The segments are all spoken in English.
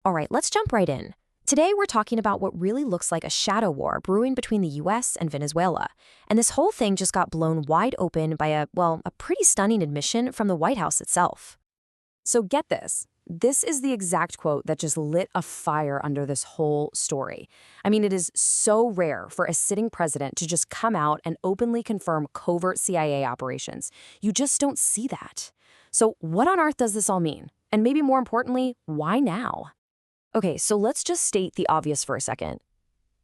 All right, let's jump right in. Today, we're talking about what really looks like a shadow war brewing between the US and Venezuela. And this whole thing just got blown wide open by a pretty stunning admission from the White House itself. So get this. This is the exact quote that just lit a fire under this whole story. I mean, it is so rare for a sitting president to just come out and openly confirm covert CIA operations. You just don't see that. So what on earth does this all mean? And maybe more importantly, why now? Okay, so let's just state the obvious for a second.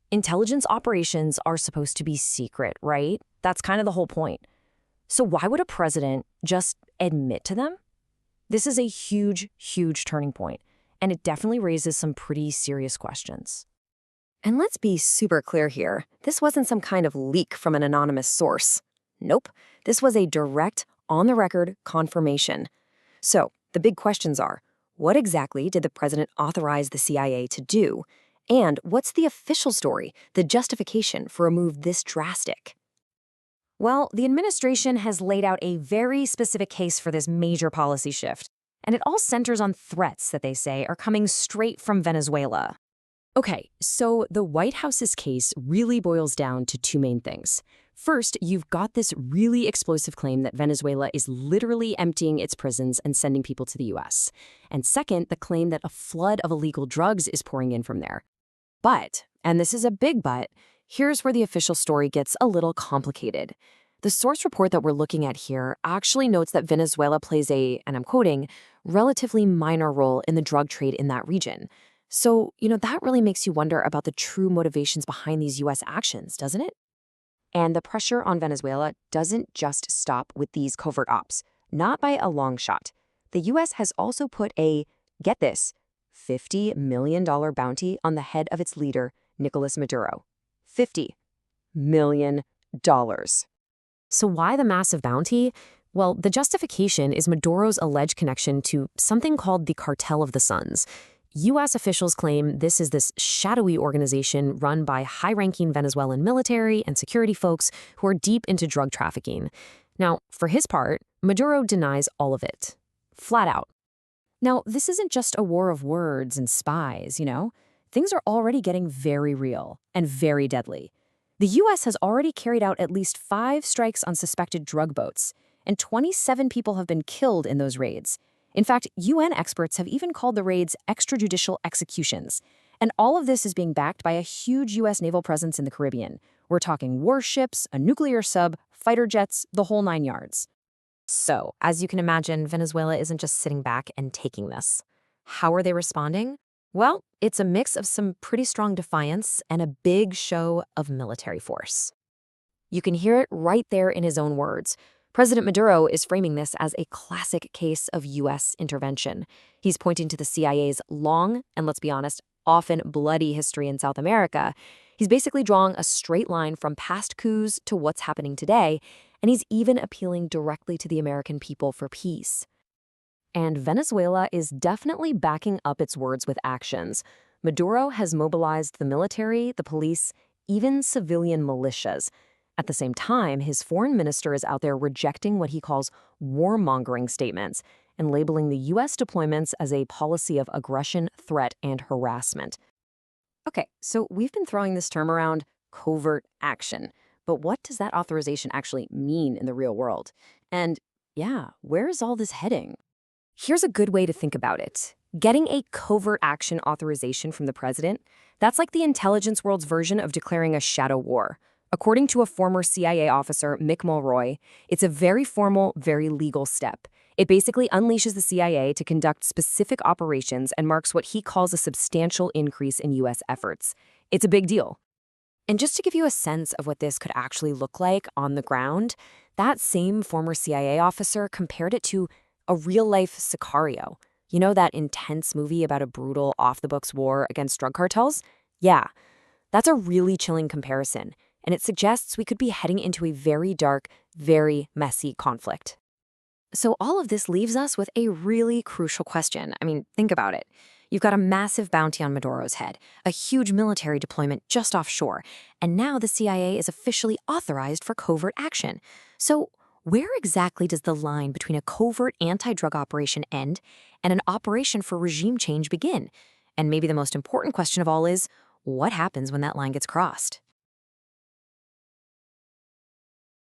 Intelligence operations are supposed to be secret, right? That's kind of the whole point. So why would a president just admit to them? This is a huge, huge turning point, and it definitely raises some pretty serious questions. And let's be super clear here. This wasn't some kind of leak from an anonymous source. Nope, this was a direct, on-the-record confirmation. So the big questions are, what exactly did the president authorize the CIA to do? And what's the official story, the justification for a move this drastic? Well, the administration has laid out a very specific case for this major policy shift, and it all centers on threats that they say are coming straight from Venezuela. Okay, so the White House's case really boils down to two main things. First, you've got this really explosive claim that Venezuela is literally emptying its prisons and sending people to the US. And second, the claim that a flood of illegal drugs is pouring in from there. But, and this is a big but, here's where the official story gets a little complicated. The source report that we're looking at here actually notes that Venezuela plays a, and I'm quoting, relatively minor role in the drug trade in that region. So, that really makes you wonder about the true motivations behind these US actions, doesn't it? And the pressure on Venezuela doesn't just stop with these covert ops, not by a long shot. The US has also put a, get this, $50 million bounty on the head of its leader, Nicolas Maduro. $50 million. So why the massive bounty? Well, the justification is Maduro's alleged connection to something called the Cartel of the Suns. U.S. officials claim this is this shadowy organization run by high-ranking Venezuelan military and security folks who are deep into drug trafficking. Now, for his part, Maduro denies all of it. Flat out. Now, this isn't just a war of words and spies, Things are already getting very real and very deadly. The U.S. has already carried out at least 5 strikes on suspected drug boats, and 27 people have been killed in those raids. In fact, UN experts have even called the raids extrajudicial executions. And all of this is being backed by a huge U.S. naval presence in the Caribbean. We're talking warships, a nuclear sub, fighter jets, the whole 9 yards. So, as you can imagine, Venezuela isn't just sitting back and taking this. How are they responding? Well, it's a mix of some pretty strong defiance and a big show of military force. You can hear it right there in his own words. President Maduro is framing this as a classic case of U.S. intervention. He's pointing to the CIA's long, and let's be honest, often bloody history in South America. He's basically drawing a straight line from past coups to what's happening today, and he's even appealing directly to the American people for peace. And Venezuela is definitely backing up its words with actions. Maduro has mobilized the military, the police, even civilian militias. At the same time, his foreign minister is out there rejecting what he calls warmongering statements and labeling the U.S. deployments as a policy of aggression, threat, and harassment. Okay, so we've been throwing this term around, covert action. But what does that authorization actually mean in the real world? And where is all this heading? Here's a good way to think about it. Getting a covert action authorization from the president, that's like the intelligence world's version of declaring a shadow war. According to a former CIA officer, Mick Mulroy, it's a very formal, very legal step. It basically unleashes the CIA to conduct specific operations and marks what he calls a substantial increase in U.S. efforts. It's a big deal. And just to give you a sense of what this could actually look like on the ground, that same former CIA officer compared it to a real-life Sicario. You know that intense movie about a brutal, off-the-books war against drug cartels? Yeah, that's a really chilling comparison. And it suggests we could be heading into a very dark, very messy conflict. So all of this leaves us with a really crucial question. I mean, think about it. You've got a massive bounty on Maduro's head, a huge military deployment just offshore, and now the CIA is officially authorized for covert action. So where exactly does the line between a covert anti-drug operation end and an operation for regime change begin? And maybe the most important question of all is, what happens when that line gets crossed?